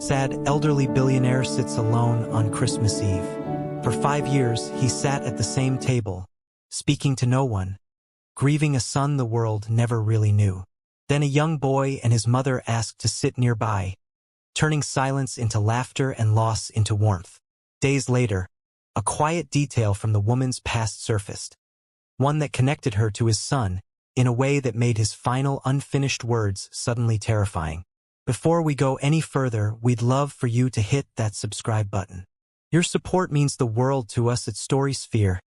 Sad elderly billionaire sits alone on Christmas Eve. For 5 years, he sat at the same table, speaking to no one, grieving a son the world never really knew. Then a young boy and his mother asked to sit nearby, turning silence into laughter and loss into warmth. Days later, a quiet detail from the woman's past surfaced, one that connected her to his son in a way that made his final unfinished words suddenly terrifying. Before we go any further, we'd love for you to hit that subscribe button. Your support means the world to us at StorySphere,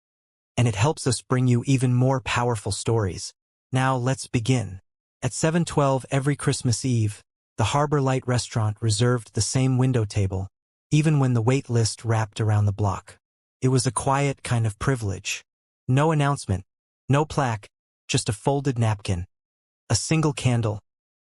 and it helps us bring you even more powerful stories. Now let's begin. At 7:12 every Christmas Eve, the Harbor Light restaurant reserved the same window table, even when the wait list wrapped around the block. It was a quiet kind of privilege. No announcement, no plaque, just a folded napkin, a single candle,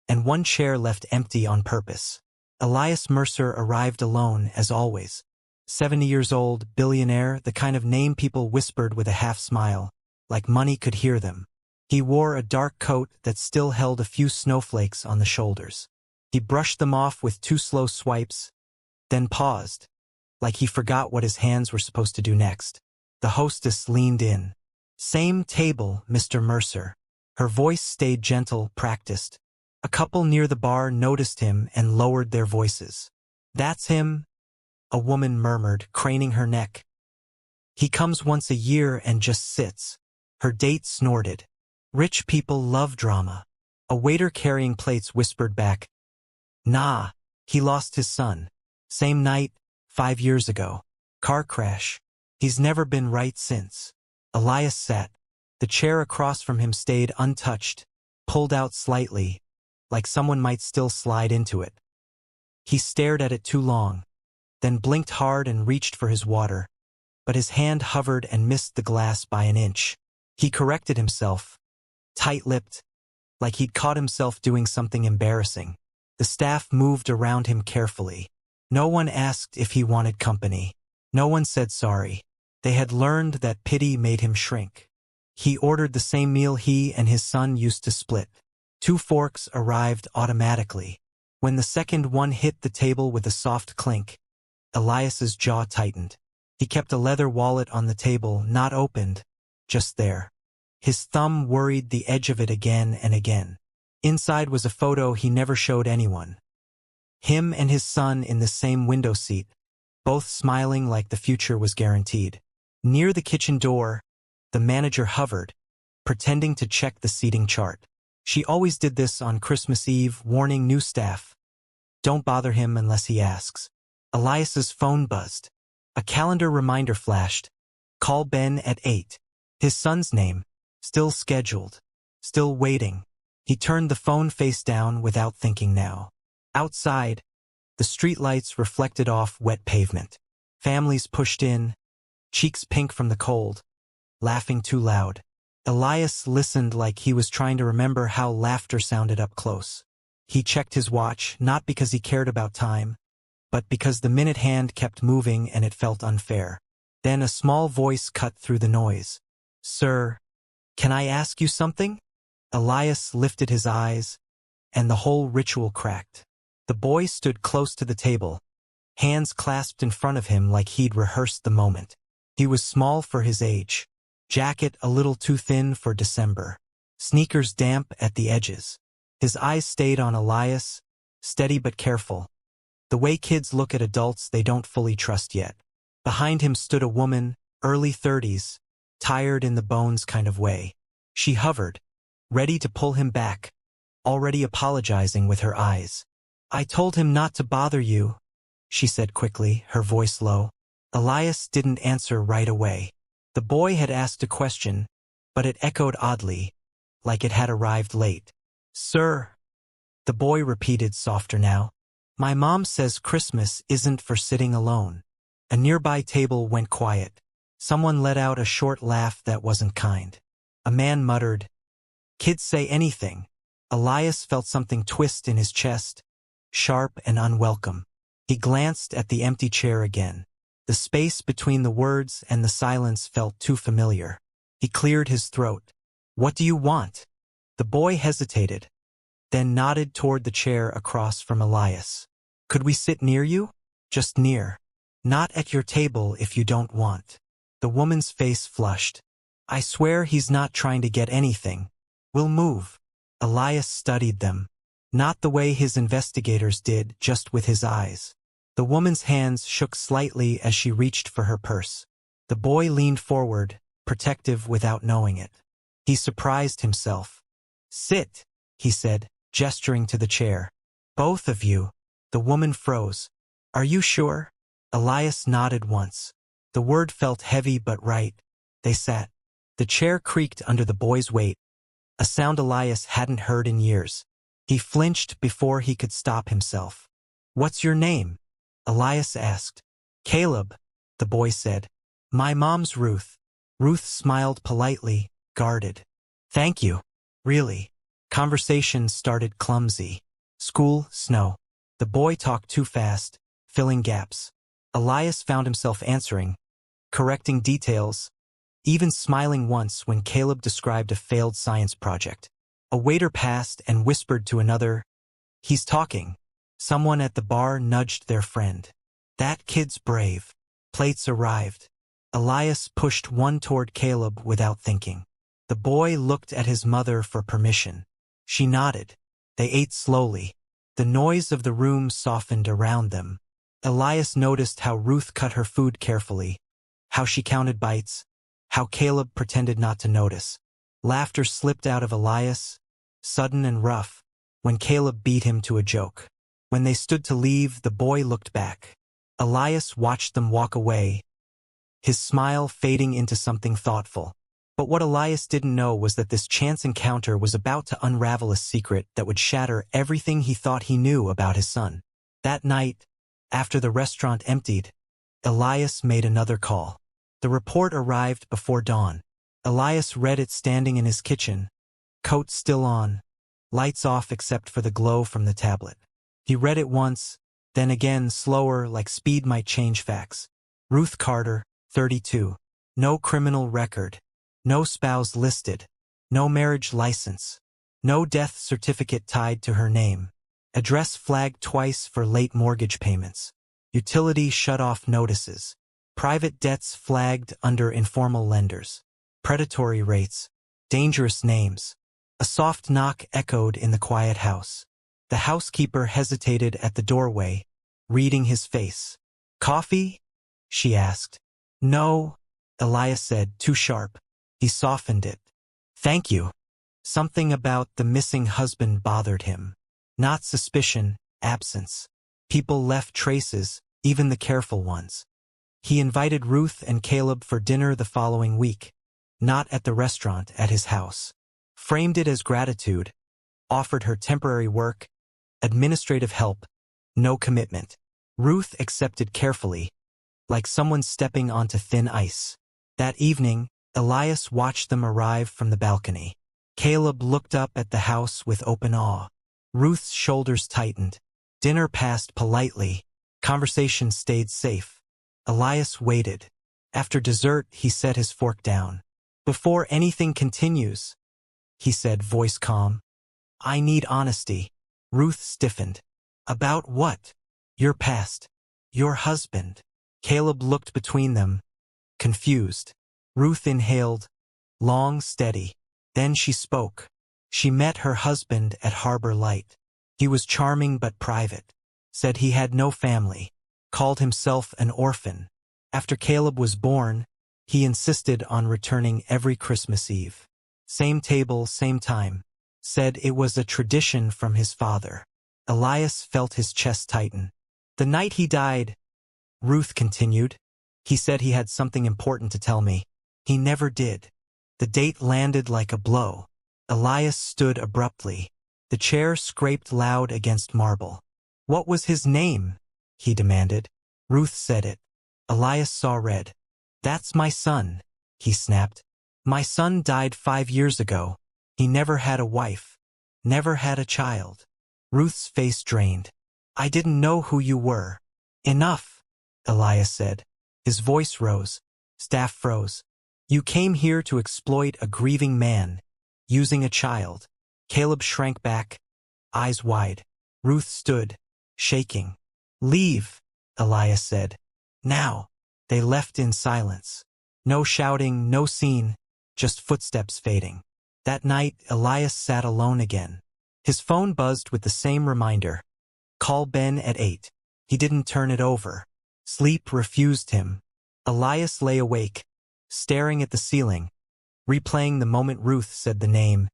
and one chair left empty on purpose. Elias Mercer arrived alone, as always. 70 years old, billionaire, the kind of name people whispered with a half-smile, like money could hear them. He wore a dark coat that still held a few snowflakes on the shoulders. He brushed them off with 2 slow swipes, then paused, like he forgot what his hands were supposed to do next. The hostess leaned in. "Same table, Mr. Mercer." Her voice stayed gentle, practiced. A couple near the bar noticed him and lowered their voices. "That's him," a woman murmured, craning her neck. "He comes once a year and just sits." Her date snorted. "Rich people love drama." A waiter carrying plates whispered back, "Nah, he lost his son. Same night, 5 years ago. Car crash. He's never been right since." Elias sat. The chair across from him stayed untouched, pulled out slightly, like someone might still slide into it. He stared at it too long, then blinked hard and reached for his water, but his hand hovered and missed the glass by an inch. He corrected himself, tight-lipped, like he'd caught himself doing something embarrassing. The staff moved around him carefully. No one asked if he wanted company. No one said sorry. They had learned that pity made him shrink. He ordered the same meal he and his son used to split. 2 forks arrived automatically. When the second one hit the table with a soft clink, Elias's jaw tightened. He kept a leather wallet on the table, not opened, just there. His thumb worried the edge of it again and again. Inside was a photo he never showed anyone. Him and his son in the same window seat, both smiling like the future was guaranteed. Near the kitchen door, the manager hovered, pretending to check the seating chart. She always did this on Christmas Eve, warning new staff. Don't bother him unless he asks. Elias's phone buzzed. A calendar reminder flashed. Call Ben at 8. His son's name, still scheduled, still waiting. He turned the phone face down without thinking now. Outside, the streetlights reflected off wet pavement. Families pushed in, cheeks pink from the cold, laughing too loud. Elias listened like he was trying to remember how laughter sounded up close. He checked his watch, not because he cared about time, but because the minute hand kept moving and it felt unfair. Then a small voice cut through the noise. "Sir, can I ask you something?" Elias lifted his eyes, and the whole ritual cracked. The boy stood close to the table, hands clasped in front of him like he'd rehearsed the moment. He was small for his age, jacket a little too thin for December, sneakers damp at the edges. His eyes stayed on Elias, steady but careful, the way kids look at adults they don't fully trust yet. Behind him stood a woman, early 30s, tired in the bones kind of way. She hovered, ready to pull him back, already apologizing with her eyes. "I told him not to bother you," she said quickly, her voice low. Elias didn't answer right away. The boy had asked a question, but it echoed oddly, like it had arrived late. "Sir," the boy repeated softer now, "my mom says Christmas isn't for sitting alone." A nearby table went quiet. Someone let out a short laugh that wasn't kind. A man muttered, "Kids say anything." Elias felt something twist in his chest, sharp and unwelcome. He glanced at the empty chair again. The space between the words and the silence felt too familiar. He cleared his throat. "What do you want?" The boy hesitated, then nodded toward the chair across from Elias. Could we sit near you? Just near. Not at your table if you don't want. The woman's face flushed. I swear he's not trying to get anything. We'll move. Elias studied them. Not the way his investigators did, just with his eyes. The woman's hands shook slightly as she reached for her purse. The boy leaned forward, protective without knowing it. He surprised himself. Sit, he said, gesturing to the chair. Both of you. The woman froze. Are you sure? Elias nodded once. The word felt heavy but right. They sat. The chair creaked under the boy's weight, a sound Elias hadn't heard in years. He flinched before he could stop himself. What's your name? Elias asked. Caleb, the boy said. My mom's Ruth. Ruth smiled politely, guarded. Thank you. Really. Conversation started clumsy. School, snow. The boy talked too fast, filling gaps. Elias found himself answering, correcting details, even smiling once when Caleb described a failed science project. A waiter passed and whispered to another, He's talking. Someone at the bar nudged their friend. That kid's brave. Plates arrived. Elias pushed one toward Caleb without thinking. The boy looked at his mother for permission. She nodded. They ate slowly. The noise of the room softened around them. Elias noticed how Ruth cut her food carefully, how she counted bites, how Caleb pretended not to notice. Laughter slipped out of Elias, sudden and rough, when Caleb beat him to a joke. When they stood to leave, the boy looked back. Elias watched them walk away, his smile fading into something thoughtful. But what Elias didn't know was that this chance encounter was about to unravel a secret that would shatter everything he thought he knew about his son. That night, after the restaurant emptied, Elias made another call. The report arrived before dawn. Elias read it standing in his kitchen, coat still on, lights off except for the glow from the tablet. He read it once, then again slower, like speed might change facts. Ruth Carter, 32. No criminal record. No spouse listed. No marriage license. No death certificate tied to her name. Address flagged twice for late mortgage payments. Utility shut-off notices. Private debts flagged under informal lenders. Predatory rates. Dangerous names. A soft knock echoed in the quiet house. The housekeeper hesitated at the doorway, reading his face. Coffee? She asked. No, Elias said, too sharp. He softened it. Thank you. Something about the missing husband bothered him. Not suspicion, absence. People left traces, even the careful ones. He invited Ruth and Caleb for dinner the following week, not at the restaurant, at his house. Framed it as gratitude, offered her temporary work, administrative help, no commitment. Ruth accepted carefully, like someone stepping onto thin ice. That evening, Elias watched them arrive from the balcony. Caleb looked up at the house with open awe. Ruth's shoulders tightened. Dinner passed politely. Conversation stayed safe. Elias waited. After dessert, he set his fork down. Before anything continues, he said, voice calm, I need honesty. Ruth stiffened. About what? Your past. Your husband. Caleb looked between them, confused. Ruth inhaled, long, steady. Then she spoke. She met her husband at Harbor Light. He was charming but private. Said he had no family. Called himself an orphan. After Caleb was born, he insisted on returning every Christmas Eve. Same table, same time. Said it was a tradition from his father. Elias felt his chest tighten. The night he died, Ruth continued, he said he had something important to tell me. He never did. The date landed like a blow. Elias stood abruptly. The chair scraped loud against marble. What was his name? He demanded. Ruth said it. Elias saw red. That's my son, he snapped. My son died 5 years ago. He never had a wife. Never had a child. Ruth's face drained. I didn't know who you were. Enough, Elias said. His voice rose. Staff froze. You came here to exploit a grieving man, using a child. Caleb shrank back, eyes wide. Ruth stood, shaking. "Leave," Elias said. "Now." They left in silence. No shouting, no scene, just footsteps fading. That night, Elias sat alone again. His phone buzzed with the same reminder. Call Ben at 8. He didn't turn it over. Sleep refused him. Elias lay awake, staring at the ceiling, replaying the moment Ruth said the name,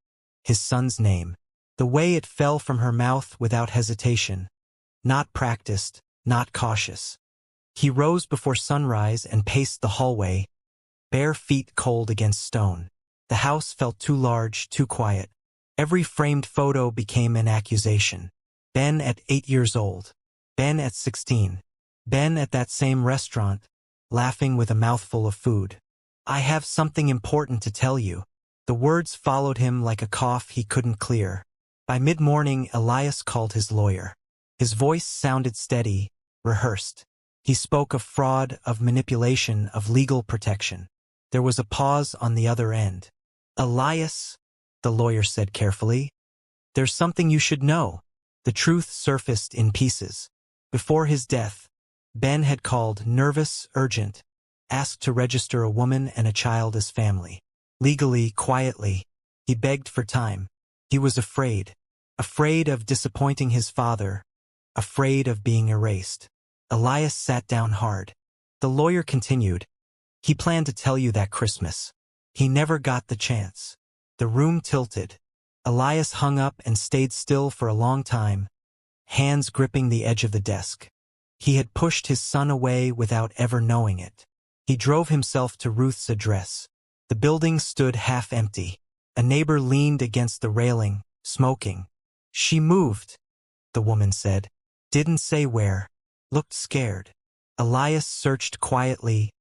his son's name. The way it fell from her mouth without hesitation. Not practiced, not cautious. He rose before sunrise and paced the hallway, bare feet cold against stone. The house felt too large, too quiet. Every framed photo became an accusation. Ben at 8 years old. Ben at 16. Ben at that same restaurant, laughing with a mouthful of food. "I have something important to tell you." The words followed him like a cough he couldn't clear. By mid-morning, Elias called his lawyer. His voice sounded steady, rehearsed. He spoke of fraud, of manipulation, of legal protection. There was a pause on the other end. "Elias," the lawyer said carefully, "there's something you should know." The truth surfaced in pieces. Before his death, Ben had called nervous, urgent, asked to register a woman and a child as family. Legally, quietly, he begged for time. He was afraid. Afraid of disappointing his father. Afraid of being erased. Elias sat down hard. The lawyer continued. "He planned to tell you that Christmas. He never got the chance." The room tilted. Elias hung up and stayed still for a long time, hands gripping the edge of the desk. He had pushed his son away without ever knowing it. He drove himself to Ruth's address. The building stood half empty. A neighbor leaned against the railing, smoking. "She moved," the woman said. Didn't say where. Looked scared. Elias searched quietly,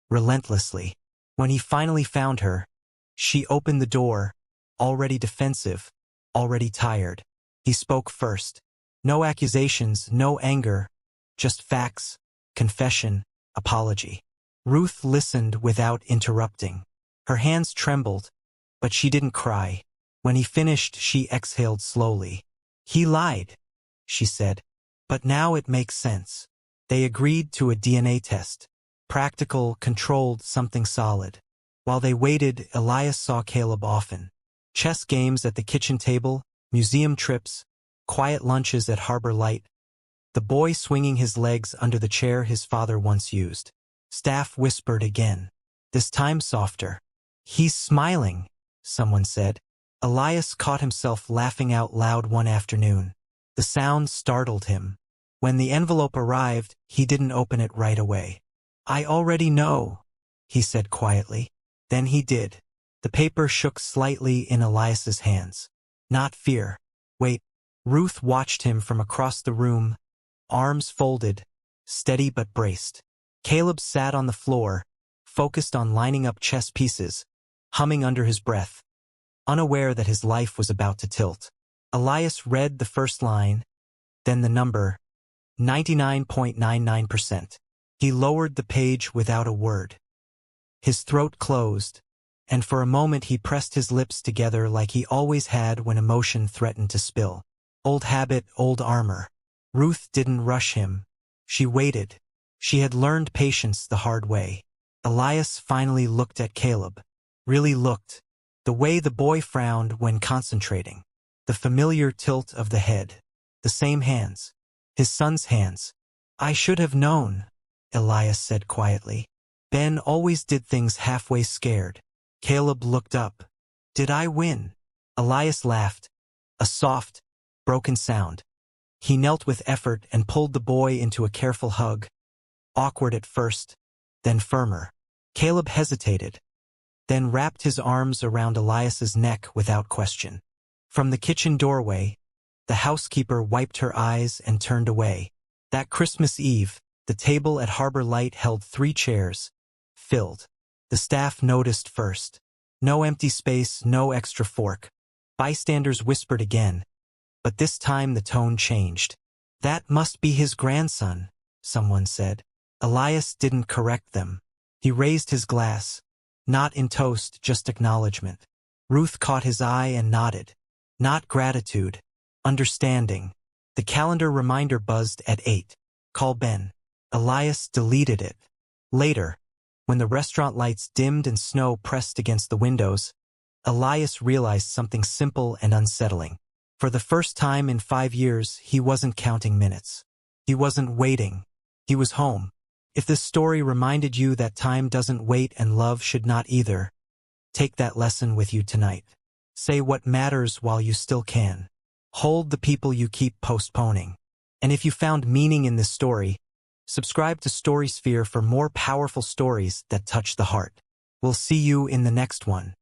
relentlessly. When he finally found her, she opened the door, already defensive, already tired. He spoke first. No accusations, no anger, just facts, confession, apology. Ruth listened without interrupting. Her hands trembled, but she didn't cry. When he finished, she exhaled slowly. "He lied," she said. "But now it makes sense." They agreed to a DNA test. Practical, controlled, something solid. While they waited, Elias saw Caleb often. Chess games at the kitchen table, museum trips, quiet lunches at Harbor Light. The boy swinging his legs under the chair his father once used. Staff whispered again. This time softer. "He's smiling," someone said. Elias caught himself laughing out loud one afternoon. The sound startled him. When the envelope arrived, he didn't open it right away. "I already know," he said quietly. Then he did. The paper shook slightly in Elias's hands. Not fear. Wait. Ruth watched him from across the room, arms folded, steady but braced. Caleb sat on the floor, focused on lining up chess pieces, humming under his breath, unaware that his life was about to tilt. Elias read the first line, then the number, 99.99%. He lowered the page without a word. His throat closed, and for a moment he pressed his lips together like he always had when emotion threatened to spill. Old habit, old armor. Ruth didn't rush him. She waited. She had learned patience the hard way. Elias finally looked at Caleb. Really looked. The way the boy frowned when concentrating. The familiar tilt of the head. The same hands. His son's hands. "I should have known," Elias said quietly. "Ben always did things halfway scared." Caleb looked up. "Did I win?" Elias laughed. A soft, broken sound. He knelt with effort and pulled the boy into a careful hug. Awkward at first, then firmer. Caleb hesitated, then wrapped his arms around Elias's neck without question. From the kitchen doorway, the housekeeper wiped her eyes and turned away. That Christmas Eve, the table at Harbor Light held 3 chairs, filled. The staff noticed first. No empty space, no extra fork. Bystanders whispered again, but this time the tone changed. "That must be his grandson," someone said. Elias didn't correct them. He raised his glass. Not in toast, just acknowledgement. Ruth caught his eye and nodded. Not gratitude. Understanding. The calendar reminder buzzed at 8. Call Ben. Elias deleted it. Later, when the restaurant lights dimmed and snow pressed against the windows, Elias realized something simple and unsettling. For the first time in 5 years, he wasn't counting minutes. He wasn't waiting. He was home. If this story reminded you that time doesn't wait and love should not either, take that lesson with you tonight. Say what matters while you still can. Hold the people you keep postponing. And if you found meaning in this story, subscribe to Story Sphere for more powerful stories that touch the heart. We'll see you in the next one.